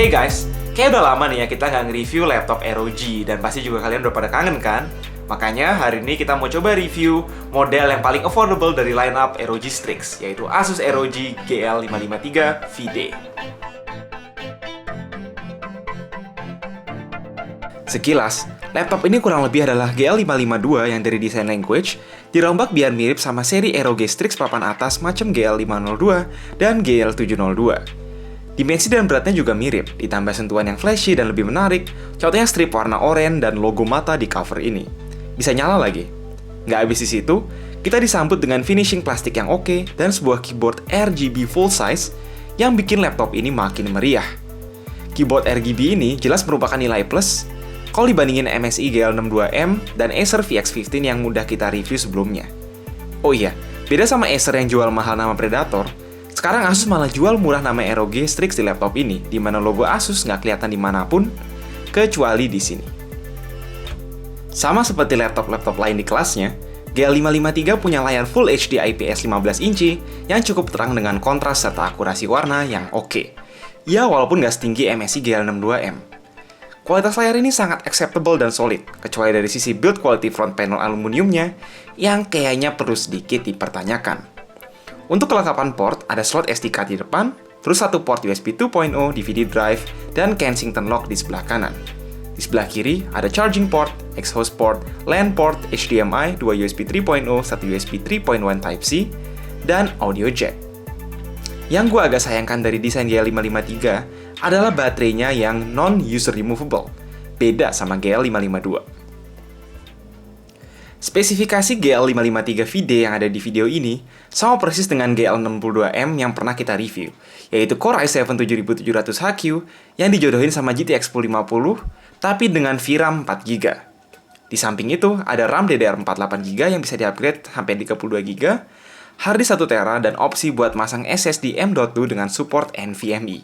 Hey guys, kayak udah lama nih ya kita nggak nge-review laptop ROG dan pasti juga kalian udah pada kangen kan? Makanya hari ini kita mau coba review model yang paling affordable dari lineup ROG Strix, yaitu Asus ROG GL553 VD. Sekilas, laptop ini kurang lebih adalah GL552 yang dari desain language dirombak biar mirip sama seri ROG Strix papan atas macam GL502 dan GL702. Dimensi dan beratnya juga mirip, ditambah sentuhan yang flashy dan lebih menarik, contohnya strip warna oranye dan logo mata di cover ini. Bisa nyala lagi. Nggak habis di situ, kita disambut dengan finishing plastik yang oke dan sebuah keyboard RGB full size yang bikin laptop ini makin meriah. Keyboard RGB ini jelas merupakan nilai plus kalau dibandingin MSI GL62M dan Acer VX15 yang udah kita review sebelumnya. Oh iya, beda sama Acer yang jual mahal nama Predator, sekarang Asus malah jual murah nama ROG Strix di laptop ini, di mana logo Asus nggak kelihatan dimanapun, kecuali di sini. Sama seperti laptop-laptop lain di kelasnya, GL553 punya layar Full HD IPS 15 inci yang cukup terang dengan kontras serta akurasi warna yang oke. Ya, walaupun nggak setinggi MSI GL62M. Kualitas layar ini sangat acceptable dan solid, kecuali dari sisi build quality front panel aluminiumnya yang kayaknya perlu sedikit dipertanyakan. Untuk kelengkapan port, ada slot SD card di depan, terus satu port USB 2.0, DVD drive, dan Kensington lock di sebelah kanan. Di sebelah kiri, ada charging port, exhaust port, LAN port, HDMI, 2 USB 3.0, 1 USB 3.1 Type-C, dan audio jack. Yang gue agak sayangkan dari desain GL553 adalah baterainya yang non-user removable, beda sama GL552. Spesifikasi GL553 VD yang ada di video ini sama persis dengan GL62M yang pernah kita review, yaitu Core i7 7700HQ yang dijodohin sama GTX 1050, tapi dengan VRAM 4GB. Di samping itu, ada RAM DDR4 8GB yang bisa di-upgrade sampai 32GB, harddisk 1TB, dan opsi buat masang SSD M.2 dengan support NVMe.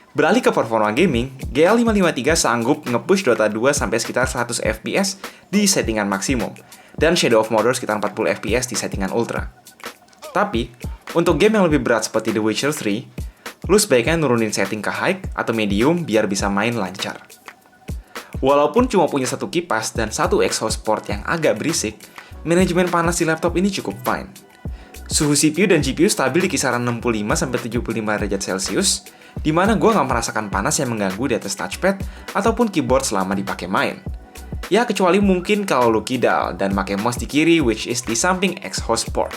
Beralih ke performa gaming, GL553 sanggup nge-push Dota 2 sampai sekitar 100 FPS di settingan maksimum, dan Shadow of Mordor sekitar 40 FPS di settingan ultra. Tapi, untuk game yang lebih berat seperti The Witcher 3, lu sebaiknya nurunin setting ke high atau medium biar bisa main lancar. Walaupun cuma punya satu kipas dan satu exhaust port yang agak berisik, manajemen panas di laptop ini cukup fine. Suhu CPU dan GPU stabil di kisaran 65-75 derajat Celcius, di mana gue nggak merasakan panas yang mengganggu di atas touchpad ataupun keyboard selama dipakai main. Ya, kecuali mungkin kalau lu kidal dan pakai mouse di kiri, which is di samping exhaust port.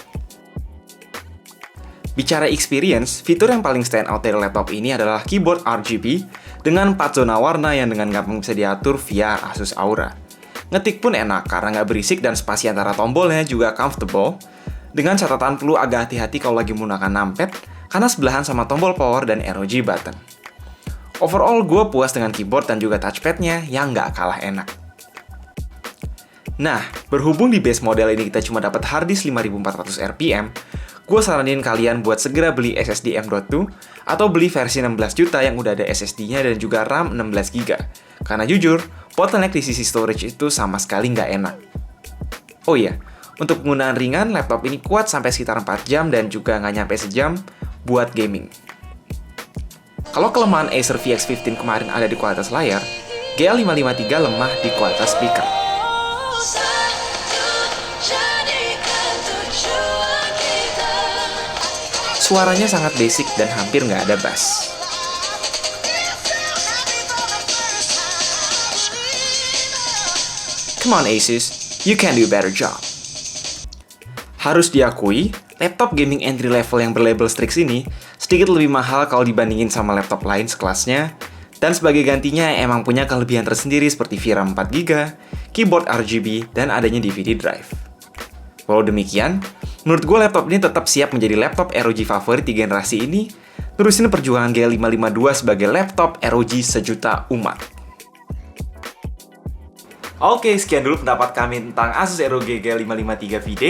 Bicara experience, fitur yang paling stand out dari laptop ini adalah keyboard RGB dengan 4 zona warna yang dengan gampang bisa diatur via Asus Aura. Ngetik pun enak karena nggak berisik dan spasi antara tombolnya juga comfortable, dengan catatan perlu agak hati-hati kalau lagi menggunakan numpad karena sebelahan sama tombol power dan ROG button. Overall, gue puas dengan keyboard dan juga touchpadnya yang nggak kalah enak. Nah, berhubung di base model ini kita cuma dapat harddisk 5400 RPM, gue saranin kalian buat segera beli SSD M.2 atau beli versi 16 juta yang udah ada SSD-nya dan juga RAM 16GB. Karena jujur, bottleneck di sisi storage itu sama sekali nggak enak. Oh iya, untuk penggunaan ringan, laptop ini kuat sampai sekitar 4 jam dan juga nggak nyampe sejam buat gaming. Kalau kelemahan Acer VX15 kemarin ada di kualitas layar, GL553 lemah di kualitas speaker. Suaranya sangat basic dan hampir nggak ada bass. Come on Asus, you can do a better job. Harus diakui, laptop gaming entry level yang berlabel Strix ini sedikit lebih mahal kalau dibandingin sama laptop lain sekelasnya, dan sebagai gantinya emang punya kelebihan tersendiri seperti VRAM 4GB, keyboard RGB, dan adanya DVD drive. Walau demikian, menurut gue laptop ini tetap siap menjadi laptop ROG favorit di generasi ini, terusin perjuangan GL552 sebagai laptop ROG sejuta umat. Oke, sekian dulu pendapat kami tentang Asus ROG GL553 VD.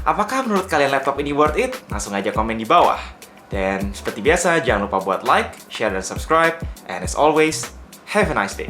Apakah menurut kalian laptop ini worth it? Langsung aja komen di bawah. Dan seperti biasa, jangan lupa buat like, share, dan subscribe. And as always, have a nice day.